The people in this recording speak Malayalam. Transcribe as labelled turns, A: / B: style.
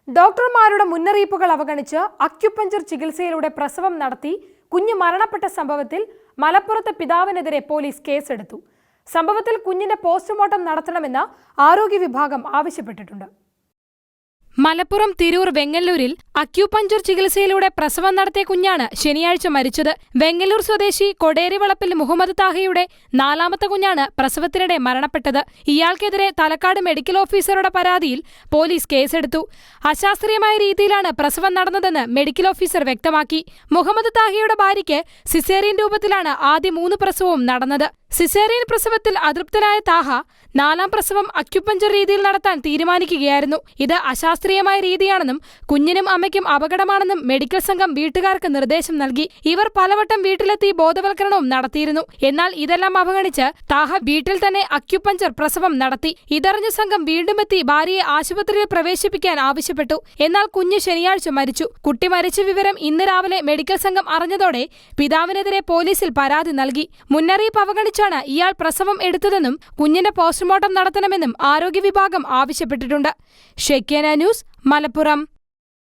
A: ഡോക്ടർമാരുടെ മുന്നറിയിപ്പുകൾ അവഗണിച്ച് അക്യുപഞ്ചർ ചികിത്സയിലൂടെ പ്രസവം നടത്തി കുഞ്ഞ് മരണപ്പെട്ട സംഭവത്തിൽ മലപ്പുറത്തെ പിതാവിനെതിരെ പോലീസ് കേസെടുത്തു. സംഭവത്തിൽ കുഞ്ഞിന്റെ പോസ്റ്റ്മോർട്ടം നടത്തണമെന്ന് ആരോഗ്യ വിഭാഗം ആവശ്യപ്പെട്ടിട്ടുണ്ട്. മലപ്പുറം തിരൂർ വെങ്ങല്ലൂരിൽ അക്യുപഞ്ചർ ചികിത്സയിലൂടെ പ്രസവം നടത്തിയ കുഞ്ഞാണ് ശനിയാഴ്ച മരിച്ചത്. വെങ്ങല്ലൂർ സ്വദേശി കൊടേരിവളപ്പിൽ മുഹമ്മദ് താഹയുടെ 4ാമത്തെ കുഞ്ഞാണ് പ്രസവത്തിനിടെ മരണപ്പെട്ടത്. ഇയാൾക്കെതിരെ തലക്കാട് മെഡിക്കൽ ഓഫീസറുടെ പരാതിയിൽ പോലീസ് കേസെടുത്തു. അശാസ്ത്രീയമായ രീതിയിലാണ് പ്രസവം നടന്നതെന്ന് മെഡിക്കൽ ഓഫീസർ വ്യക്തമാക്കി. മുഹമ്മദ് താഹയുടെ ഭാര്യയ്ക്ക് സിസേറിയൻ രൂപത്തിലാണ് ആദ്യ 3 പ്രസവവും നടന്നത്. സിസേറിയൻ പ്രസവത്തിൽ അതൃപ്തനായ താഹ 4ാം പ്രസവം അക്യുപഞ്ചർ രീതിയിൽ നടത്താൻ തീരുമാനിക്കുകയായിരുന്നു. ഇത് അശാസ്ത്രീയമായ രീതിയാണെന്നും കുഞ്ഞിനും അമ്മയ്ക്കും അപകടമാണെന്നും മെഡിക്കൽ സംഘം വീട്ടുകാർക്ക് നിർദ്ദേശം നൽകി. ഇവർ പലവട്ടം വീട്ടിലെത്തി ബോധവൽക്കരണവും നടത്തിയിരുന്നു. എന്നാൽ ഇതെല്ലാം അവഗണിച്ച് താഹ വീട്ടിൽ തന്നെ അക്യുപഞ്ചർ പ്രസവം നടത്തി. ഇതറിഞ്ഞ സംഘം വീണ്ടുമെത്തി ഭാര്യയെ ആശുപത്രിയിൽ പ്രവേശിപ്പിക്കാൻ ആവശ്യപ്പെട്ടു. എന്നാൽ കുഞ്ഞ് ശനിയാഴ്ച മരിച്ചു. കുട്ടി മരിച്ച വിവരം ഇന്ന് രാവിലെ മെഡിക്കൽ സംഘം അറിഞ്ഞതോടെ പിതാവിനെതിരെ പോലീസിൽ പരാതി നൽകി. മുന്നറിയിപ്പ് അവഗണിച്ചാണ് ഇയാൾ പ്രസവം എടുത്തതെന്നും കുഞ്ഞിന്റെ പോസ്റ്റ്മോർട്ടം നടത്തണമെന്നും ആരോഗ്യ വിഭാഗം ആവശ്യപ്പെട്ടിട്ടുണ്ട്. ഷെക്കേന ന്യൂസ്, മലപ്പുറം.